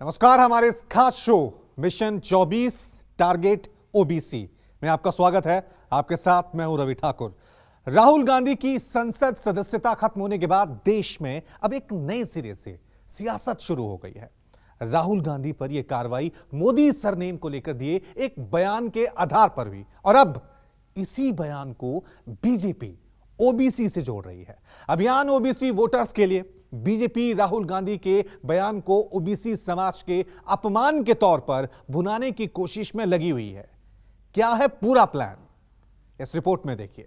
नमस्कार, हमारे इस खास शो मिशन 24 टारगेट ओबीसी में आपका स्वागत है। आपके साथ मैं हूं रवि ठाकुर। राहुल गांधी की संसद सदस्यता खत्म होने के बाद देश में अब एक नए सिरे से सियासत शुरू हो गई है। राहुल गांधी पर यह कार्रवाई मोदी सरनेम को लेकर दिए एक बयान के आधार पर हुई और अब इसी बयान को बीजेपी ओबीसी से जोड़ रही है। अभियान ओबीसी वोटर्स के लिए बीजेपी राहुल गांधी के बयान को ओबीसी समाज के अपमान के तौर पर भुनाने की कोशिश में लगी हुई है। क्या है पूरा प्लान, इस रिपोर्ट में देखिए।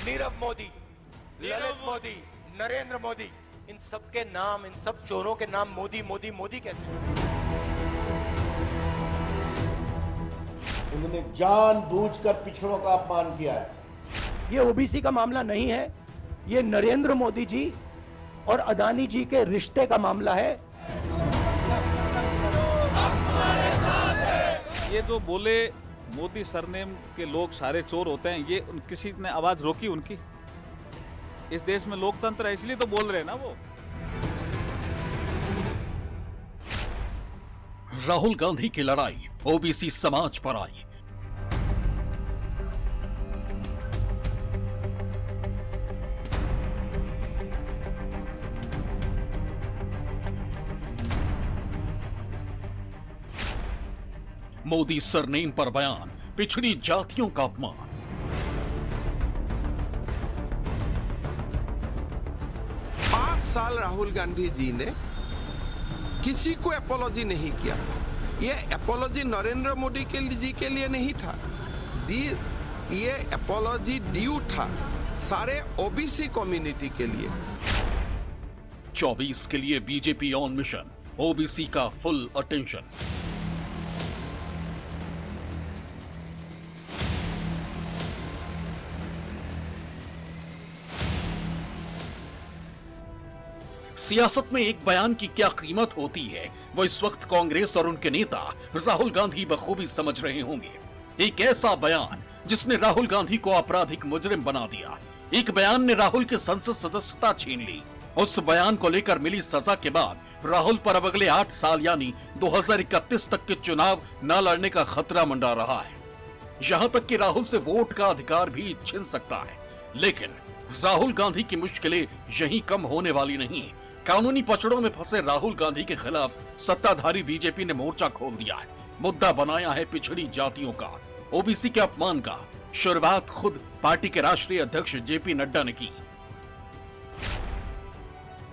नीरव मोदी, ललित मोदी, नरेंद्र मोदी, इन सब के नाम, इन सब चोरों के नाम मोदी मोदी मोदी कैसे? उन्होंने जानबूझकर पिछड़ों का अपमान किया है। ये ओबीसी का मामला नहीं है, ये नरेंद्र मोदी जी और अदानी जी के रिश्ते का मामला है। ये जो बोले मोदी सरनेम के लोग सारे चोर होते हैं, ये किसी ने आवाज रोकी उनकी? इस देश में लोकतंत्र है, इसलिए तो बोल रहे हैं ना वो। राहुल गांधी की लड़ाई ओबीसी समाज पर आई। मोदी सरनेम पर बयान, पिछड़ी जातियों का अपमान। पांच साल राहुल गांधी जी ने किसी को अपोलॉजी नहीं किया। ये अपोलॉजी नरेंद्र मोदी जी के लिए नहीं था, ये अपोलॉजी ड्यू था सारे ओबीसी कम्युनिटी के लिए। 24 के लिए बीजेपी ऑन मिशन, ओबीसी का फुल अटेंशन। सियासत में एक बयान की क्या कीमत होती है, वो इस वक्त कांग्रेस और उनके नेता राहुल गांधी बखूबी समझ रहे होंगे। एक ऐसा बयान जिसने राहुल गांधी को आपराधिक मुजरिम बना दिया। एक बयान ने राहुल की संसद सदस्यता छीन ली। उस बयान को लेकर मिली सजा के बाद राहुल पर अब अगले 8 साल यानी 2031 तक के चुनाव न लड़ने का खतरा मंडरा रहा है। यहां तक कि राहुल से वोट का अधिकार भी छीन सकता है। लेकिन राहुल गांधी की मुश्किलें यहीं कम होने वाली नहीं। कानूनी पचड़ों में फंसे राहुल गांधी के खिलाफ सत्ताधारी बीजेपी ने मोर्चा खोल दिया है। मुद्दा बनाया है पिछड़ी जातियों का, ओबीसी के अपमान का। शुरुआत खुद पार्टी के राष्ट्रीय अध्यक्ष जेपी नड्डा ने की।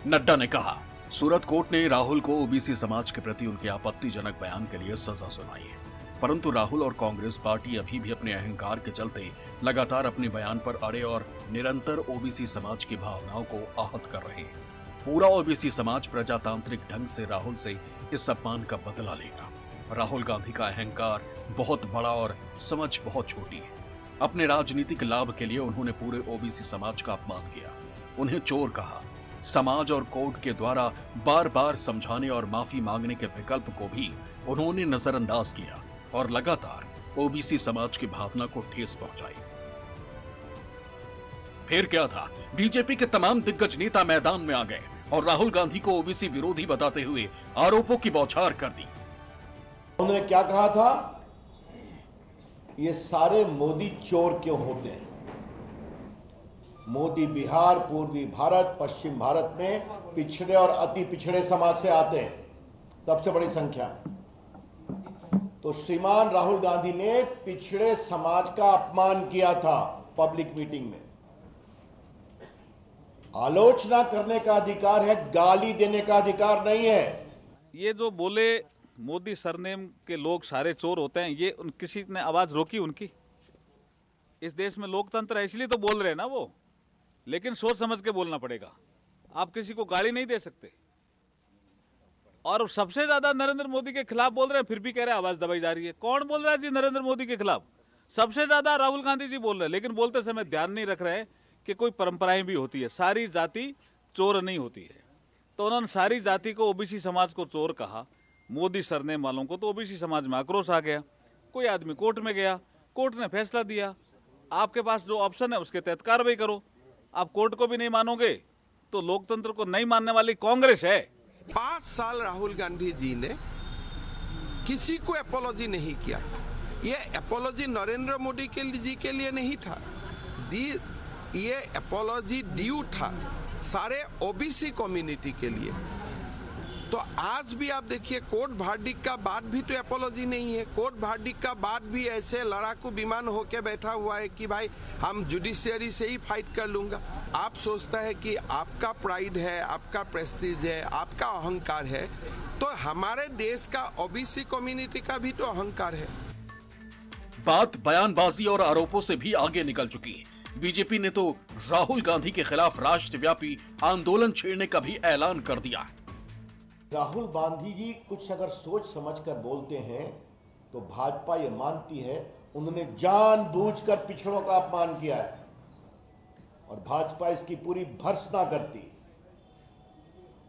नड्डा ने कहा, सूरत कोर्ट ने राहुल को ओबीसी समाज के प्रति उनके आपत्तिजनक बयान के लिए सजा सुनाई है, परंतु राहुल और कांग्रेस पार्टी अभी भी अपने अहंकार के चलते लगातार अपने बयान पर अड़े और निरंतर ओबीसी समाज की भावनाओं को आहत कर रहे हैं। पूरा ओबीसी समाज प्रजातांत्रिक ढंग से राहुल से इस अपमान का बदला लेगा। राहुल गांधी का अहंकार बहुत बड़ा और समझ बहुत छोटी है। अपने राजनीतिक लाभ के लिए उन्होंने पूरे ओबीसी समाज का अपमान किया, उन्हें चोर कहा। समाज और कोर्ट के द्वारा बार बार समझाने और माफी मांगने के विकल्प को भी उन्होंने नजरअंदाज किया और लगातार ओबीसी समाज की भावना को ठेस पहुंचाई। फिर क्या था, बीजेपी के तमाम दिग्गज नेता मैदान में आ गए और राहुल गांधी को ओबीसी विरोधी बताते हुए आरोपों की बौछार कर दी। उन्होंने क्या कहा था, ये सारे मोदी चोर क्यों होते हैं? मोदी बिहार, पूर्वी भारत, पश्चिम भारत में पिछड़े और अति पिछड़े समाज से आते हैं, सबसे बड़ी संख्या में। तो श्रीमान राहुल गांधी ने पिछड़े समाज का अपमान किया था पब्लिक मीटिंग में। आलोचना करने का अधिकार है, गाली देने का अधिकार नहीं है। ये जो बोले मोदी सरनेम के लोग सारे चोर होते हैं, ये किसी ने आवाज रोकी उनकी? इस देश में लोकतंत्र है, इसलिए तो बोल रहे हैं ना वो। लेकिन सोच समझ के बोलना पड़ेगा। आप किसी को गाली नहीं दे सकते। और सबसे ज्यादा नरेंद्र मोदी के खिलाफ बोल रहे हैं, फिर भी कह रहे हैं आवाज दबाई जा रही है। कौन बोल रहा है जी नरेंद्र मोदी के खिलाफ? सबसे ज्यादा राहुल गांधी जी बोल रहे हैं, लेकिन बोलते समय ध्यान नहीं रख रहे हैं कि कोई परंपराएं भी होती है, सारी जाति चोर नहीं होती है। तो उन्होंने सारी जाति को, ओबीसी समाज को चोर कहा। मोदी सरनेम वालों को तो ओबीसी समाज में आक्रोश आ गया। कोई आदमी कोर्ट में गया, कोर्ट ने फैसला दिया। आपके पास जो ऑप्शन है उसके तहत कार्रवाई करो। आप कोर्ट को भी नहीं मानोगे तो लोकतंत्र को नहीं मानने वाली कांग्रेस है। 5 साल राहुल गांधी जी ने किसी को एपोलॉजी नहीं किया। ये एपोलॉजी नरेंद्र मोदी जी के लिए नहीं था, ये एपोलॉजी ड्यू था सारे ओबीसी कम्युनिटी के लिए। तो आज भी आप देखिए, कोर्ट वर्डिक्ट का बाद भी तो एपोलॉजी नहीं है। कोर्ट वर्डिक्ट का बाद भी ऐसे लड़ाकू विमान होके बैठा हुआ है कि भाई हम जुडिशियरी से ही फाइट कर लूंगा। आप सोचता है कि आपका प्राइड है, आपका प्रेस्टीज है, आपका अहंकार है, तो हमारे देश का ओबीसी कम्युनिटी का भी तो अहंकार है। बात बयानबाजी और आरोपों से भी आगे निकल चुकी है। बीजेपी ने तो राहुल गांधी के खिलाफ राष्ट्रव्यापी आंदोलन छेड़ने का भी ऐलान कर दिया। राहुल गांधी जी कुछ अगर सोच समझकर बोलते हैं तो भाजपा ये मानती है उन्होंने जानबूझकर पिछड़ों का अपमान किया है और भाजपा इसकी पूरी भर्त्सना करती।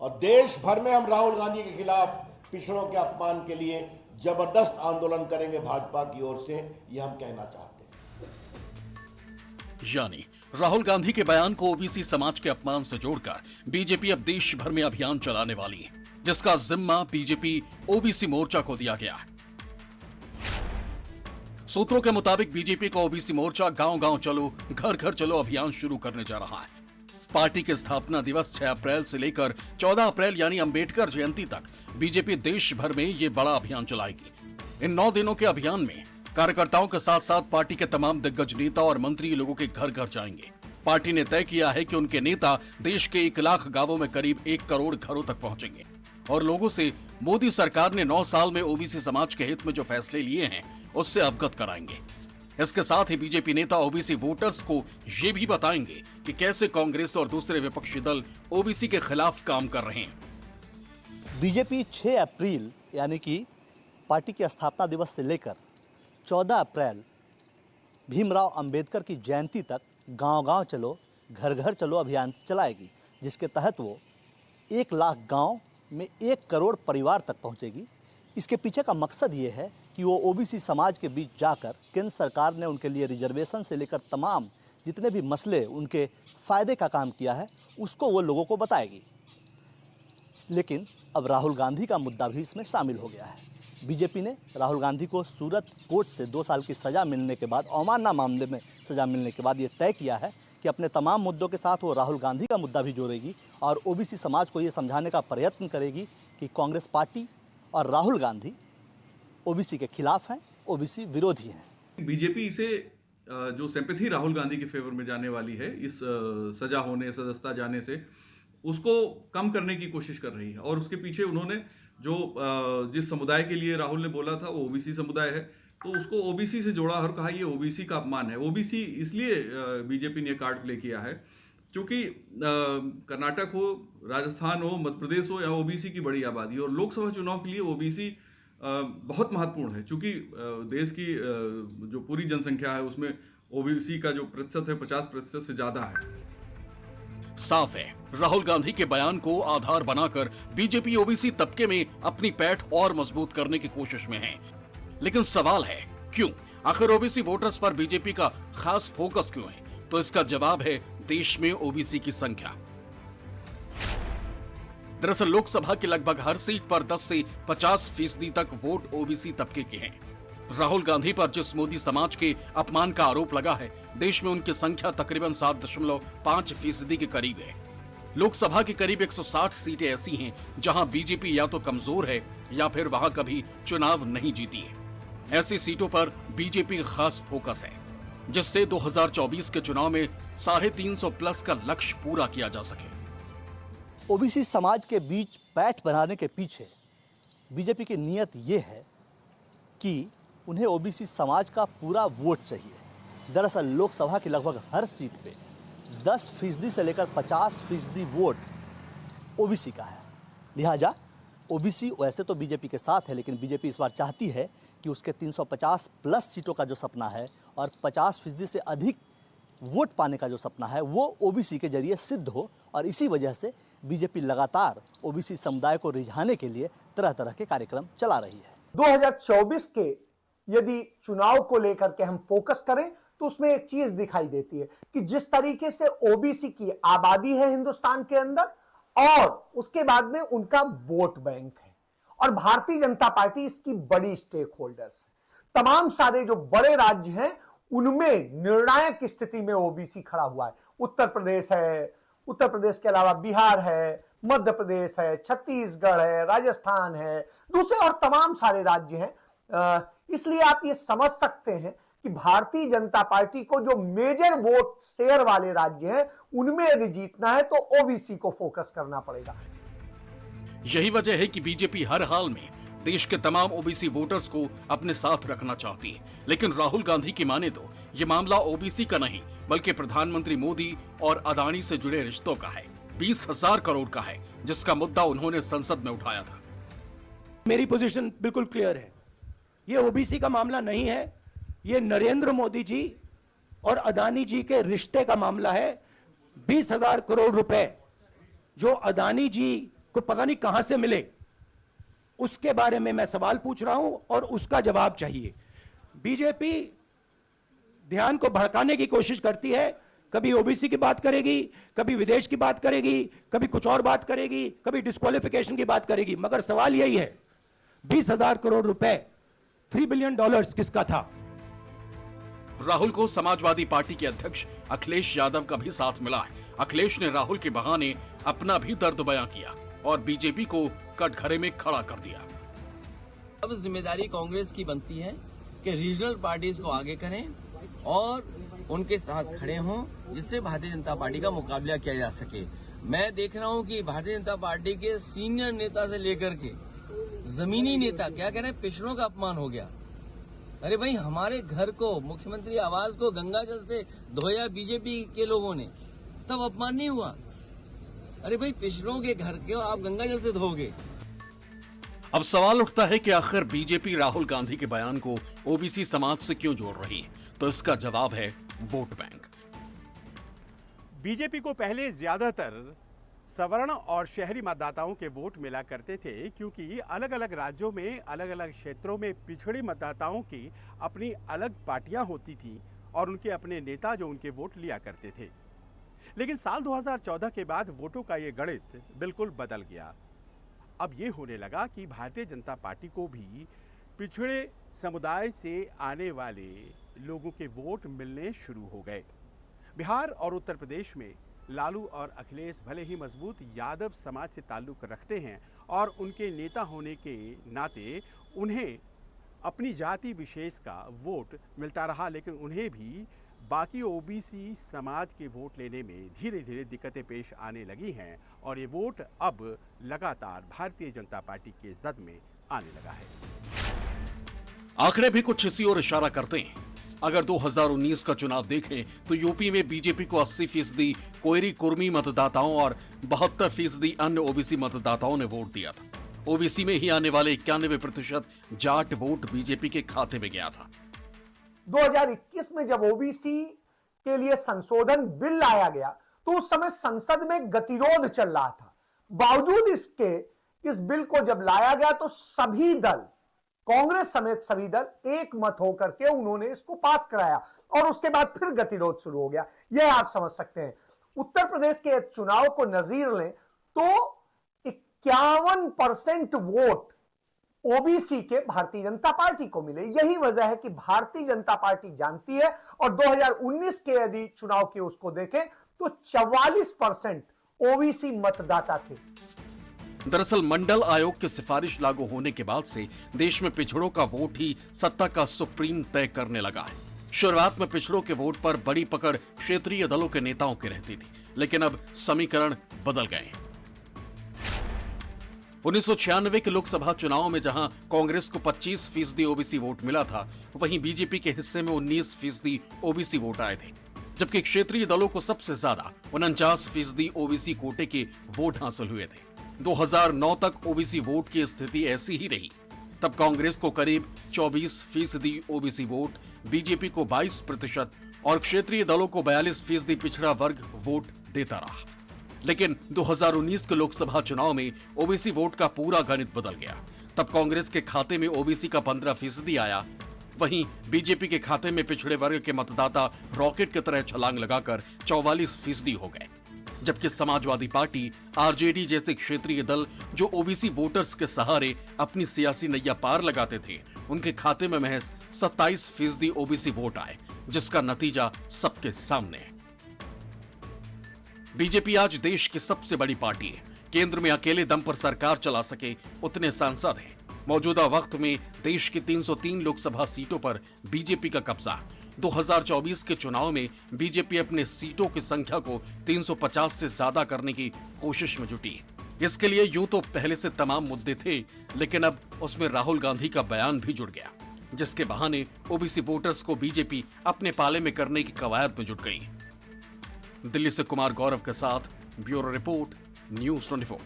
और देश भर में हम राहुल गांधी के खिलाफ पिछड़ों के अपमान के लिए जबरदस्त आंदोलन करेंगे भाजपा की ओर से, यह हम कहना चाहते हैं। यानी राहुल गांधी के बयान को ओबीसी समाज के अपमान से जोड़कर बीजेपी अब देश भर में अभियान चलाने वाली है, जिसका जिम्मा बीजेपी ओबीसी मोर्चा को दिया गया है। सूत्रों के मुताबिक बीजेपी का ओबीसी मोर्चा गांव-गांव चलो, घर-घर चलो अभियान शुरू करने जा रहा है। पार्टी के स्थापना दिवस 6 अप्रैल से लेकर 14 अप्रैल यानी अंबेडकर जयंती तक बीजेपी देश भर में ये बड़ा अभियान चलाएगी। इन 9 दिनों के अभियान में कार्यकर्ताओं के साथ साथ पार्टी के तमाम दिग्गज नेता और मंत्री लोगों के घर घर जाएंगे। पार्टी ने तय किया है कि उनके नेता देश के 1 लाख गांवों में करीब 1 करोड़ घरों तक पहुंचेंगे और लोगों से मोदी सरकार ने 9 साल में ओबीसी समाज के हित में जो फैसले लिए हैं उससे अवगत कराएंगे। इसके साथ ही बीजेपी नेता ओबीसी वोटर्स को ये भी बताएंगे कि कैसे कांग्रेस और दूसरे विपक्षी दल ओबीसी के खिलाफ काम कर रहे हैं। बीजेपी 6 अप्रैल यानी कि पार्टी के स्थापना दिवस से लेकर 14 अप्रैल भीमराव अंबेडकर की जयंती तक गांव-गांव चलो, घर-घर चलो अभियान चलाएगी, जिसके तहत वो 1 लाख गांव में 1 करोड़ परिवार तक पहुंचेगी। इसके पीछे का मकसद ये है कि वो ओबीसी समाज के बीच जाकर केंद्र सरकार ने उनके लिए रिजर्वेशन से लेकर तमाम जितने भी मसले उनके फ़ायदे का काम किया है उसको वो लोगों को बताएगी। लेकिन अब राहुल गांधी का मुद्दा भी इसमें शामिल हो गया है। बीजेपी ने राहुल गांधी को सूरत कोर्ट से 2 साल की सज़ा मिलने के बाद, अवमानना मामले में सज़ा मिलने के बाद ये तय किया है कि अपने तमाम मुद्दों के साथ वो राहुल गांधी का मुद्दा भी जोड़ेगी और ओबीसी समाज को ये समझाने का प्रयत्न करेगी कि कांग्रेस पार्टी और राहुल गांधी ओबीसी के खिलाफ हैं, ओबीसी विरोधी हैं। बीजेपी इसे जो सिंपैथी राहुल गांधी के फेवर में जाने वाली है इस सजा होने, सदस्यता जाने से, उसको कम करने की कोशिश कर रही है। और उसके पीछे उन्होंने जो जिस समुदाय के लिए राहुल ने बोला था वो ओबीसी समुदाय है, तो उसको ओबीसी से जोड़ा और कहा ये ओबीसी का अपमान है। ओबीसी इसलिए बीजेपी ने कार्ड प्ले किया है क्योंकि कर्नाटक हो, राजस्थान हो, मध्य प्रदेश हो, या ओबीसी की बड़ी आबादी, और लोकसभा चुनाव के लिए ओबीसी बहुत महत्वपूर्ण है क्योंकि देश की जो पूरी जनसंख्या है उसमें ओबीसी का जो प्रतिशत है 50% से ज्यादा है। साफ है, राहुल गांधी के बयान को आधार बनाकर बीजेपी ओबीसी तबके में अपनी पैठ और मजबूत करने की कोशिश में है। लेकिन सवाल है क्यों? आखिर ओबीसी वोटर्स पर बीजेपी का खास फोकस क्यों है? तो इसका जवाब है देश में ओबीसी की संख्या। दरअसल लोकसभा की लगभग हर सीट पर 10 से 50% तक वोट ओबीसी तबके के हैं। राहुल गांधी पर जिस मोदी समाज के अपमान का आरोप लगा है, देश में उनकी संख्या तकरीबन 7.5% के करीब है। लोकसभा की करीब 160 सीटें ऐसी हैं जहां बीजेपी या तो कमजोर है या फिर वहां कभी चुनाव नहीं जीती है। ऐसी सीटों पर बीजेपी खास फोकस है जिससे 2024 के चुनाव में 350 का लक्ष्य पूरा किया जा सके। ओबीसी समाज के बीच पैठ बनाने के पीछे बीजेपी की नीयत ये है कि उन्हें ओबीसी समाज का पूरा वोट चाहिए। दरअसल लोकसभा की लगभग हर सीट पे 10% से लेकर 50% वोट ओबीसी का है। लिहाजा ओबीसी वैसे तो बीजेपी के साथ है, लेकिन बीजेपी इस बार चाहती है कि उसके 350 प्लस सीटों का जो सपना है और 50% से अधिक वोट पाने का जो सपना है वो ओबीसी के जरिए सिद्ध हो। और इसी वजह से बीजेपी लगातार ओबीसी समुदाय को रिझाने के लिए तरह तरह के कार्यक्रम चला रही है। 2024 के यदि चुनाव को लेकर के हम फोकस करें तो उसमें एक चीज दिखाई देती है कि जिस तरीके से ओबीसी की आबादी है हिंदुस्तान के अंदर और उसके बाद में उनका वोट बैंक है, और भारतीय जनता पार्टी इसकी बड़ी स्टेक होल्डर्स है। तमाम सारे जो बड़े राज्य हैं उनमें निर्णायक स्थिति में ओबीसी खड़ा हुआ है। उत्तर प्रदेश है, उत्तर प्रदेश के अलावा बिहार है, मध्य प्रदेश है, छत्तीसगढ़ है, राजस्थान है, दूसरे और तमाम सारे राज्य हैं। इसलिए आप ये समझ सकते हैं कि भारतीय जनता पार्टी को जो मेजर वोट शेयर वाले राज्य हैं उनमें यदि जीतना है तो ओबीसी को फोकस करना पड़ेगा। यही वजह है कि बीजेपी हर हाल में देश के तमाम ओबीसी वोटर्स को अपने साथ रखना चाहती है। लेकिन राहुल गांधी की माने तो ये मामला ओबीसी का नहीं बल्कि प्रधानमंत्री मोदी और अदानी से जुड़े रिश्तों का है। 20,000 करोड़ का है, जिसका मुद्दा उन्होंने संसद में उठाया था। मेरी पोजीशन बिल्कुल क्लियर है, ये ओबीसी का मामला नहीं है, ये नरेंद्र मोदी जी और अदानी जी के रिश्ते का मामला है। 20,000 करोड़ रुपए जो अदानी जी को पता नहीं कहां से मिले, उसके बारे में मैं सवाल पूछ रहा हूं और उसका जवाब चाहिए। बीजेपी ध्यान को भड़काने की कोशिश करती है, कभी ओबीसी की बात करेगी, कभी विदेश की बात करेगी, कभी कुछ और बात करेगी, कभी डिस्क्वालिफिकेशन की बात करेगी, मगर सवाल यही है 20,000 करोड़ रुपए, $3 बिलियन किसका था? राहुल को समाजवादी पार्टी के अध्यक्ष अखिलेश यादव का भी साथ मिला है। अखिलेश ने राहुल के बहाने अपना भी दर्द बयां किया और बीजेपी को कटघरे में खड़ा कर दिया। अब जिम्मेदारी कांग्रेस की बनती है कि रीजनल पार्टीज को आगे करें और उनके साथ खड़े हों, जिससे भारतीय जनता पार्टी का मुकाबला किया जा सके। मैं देख रहा हूं कि भारतीय जनता पार्टी के सीनियर नेता से लेकर के जमीनी नेता क्या कह रहे हैं, पिछड़ों का अपमान हो गया। अरे भाई, हमारे घर को, मुख्यमंत्री आवास को गंगा जल से धोया बीजेपी के लोगों ने, तब अपमान नहीं हुआ। अरे भाई, पिछड़ों के घर के आप गंगा जल से धोगे। अब सवाल उठता है कि आखिर बीजेपी राहुल गांधी के बयान को ओबीसी समाज से क्यों जोड़ रही है? तो इसका जवाब है वोट बैंक। बीजेपी को पहले ज्यादातर सवर्ण और शहरी मतदाताओं के वोट मिला करते थे, क्योंकि अलग अलग राज्यों में अलग अलग क्षेत्रों में पिछड़े मतदाताओं की अपनी अलग पार्टियां होती थी और उनके अपने नेता जो उनके वोट लिया करते थे। लेकिन साल 2014 के बाद वोटों का ये गणित बिल्कुल बदल गया। अब ये होने लगा कि भारतीय जनता पार्टी को भी पिछड़े समुदाय से आने वाले लोगों के वोट मिलने शुरू हो गए। बिहार और उत्तर प्रदेश में लालू और अखिलेश भले ही मजबूत यादव समाज से ताल्लुक रखते हैं और उनके नेता होने के नाते उन्हें अपनी जाति विशेष का वोट मिलता रहा, लेकिन उन्हें भी बाकी ओबीसी समाज के वोट लेने में धीरे धीरे दिक्कतें पेश आने लगी हैं और ये वोट अब लगातार भारतीय जनता पार्टी के जद में आने लगा है। आंकड़े भी कुछ इसी ओर इशारा करते हैं। अगर 2019 का चुनाव देखें तो यूपी में बीजेपी को 80% कोयरी कुर्मी मतदाताओं और 72% अन्य ओबीसी मतदाताओं ने वोट दिया था। ओबीसी में ही आने वाले 91% जाट वोट बीजेपी के खाते में गया था। 2021 में जब ओबीसी के लिए संशोधन बिल लाया गया तो उस समय संसद में गतिरोध चल रहा था। बावजूद इसके इस बिल को जब लाया गया तो सभी दल, कांग्रेस समेत सभी दल एक मत होकर के उन्होंने इसको पास कराया और उसके बाद फिर गतिरोध शुरू हो गया। यह आप समझ सकते हैं। उत्तर प्रदेश के चुनाव को नजीर लें तो 51% वोट ओबीसी के भारतीय जनता पार्टी को मिले। यही वजह है कि भारतीय जनता पार्टी जानती है और 2019 के यदि चुनाव के उसको देखें तो 44% ओबीसी मतदाता थे। दरअसल मंडल आयोग की सिफारिश लागू होने के बाद से देश में पिछड़ों का वोट ही सत्ता का सुप्रीम तय करने लगा है। शुरुआत में पिछड़ों के वोट पर बड़ी पकड़ क्षेत्रीय दलों के नेताओं की रहती थी, लेकिन अब समीकरण बदल गए हैं। 1996 के लोकसभा चुनाव में जहां कांग्रेस को 25% ओबीसी वोट मिला था, वहीं बीजेपी के हिस्से में 19% ओबीसी वोट आए थे, जबकि क्षेत्रीय दलों को सबसे ज्यादा 49% ओबीसी कोटे के वोट हासिल हुए थे। 2009 तक ओबीसी वोट की स्थिति ऐसी ही रही। तब कांग्रेस को करीब 24% ओबीसी वोट, बीजेपी को 22% और क्षेत्रीय दलों को 42% पिछड़ा वर्ग वोट देता रहा। लेकिन 2019 के लोकसभा चुनाव में ओबीसी वोट का पूरा गणित बदल गया। तब कांग्रेस के खाते में ओबीसी का 15% आया, वहीं बीजेपी के खाते में पिछड़े वर्ग के मतदाता रॉकेट की तरह छलांग लगाकर 44% हो गए, जबकि समाजवादी पार्टी, आरजेडी जैसे क्षेत्रीय दल जो ओबीसी वोटर्स के सहारे अपनी सियासी नैया पार लगाते थे, उनके खाते में महज 27% ओबीसी वोट आए, जिसका नतीजा सबके सामने है। बीजेपी आज देश की सबसे बड़ी पार्टी है। केंद्र में अकेले दम पर सरकार चला सके उतने सांसद हैं। मौजूदा वक्त में देश की 303 लोकसभा सीटों पर बीजेपी का कब्जा। 2024 के चुनाव में बीजेपी अपने सीटों की संख्या को 350 से ज्यादा करने की कोशिश में जुटी। इसके लिए यूं तो पहले से तमाम मुद्दे थे, लेकिन अब उसमें राहुल गांधी का बयान भी जुड़ गया, जिसके बहाने ओबीसी वोटर्स को बीजेपी अपने पाले में करने की कवायद में जुट गई। दिल्ली से कुमार गौरव के साथ ब्यूरो रिपोर्ट, न्यूज़ 24।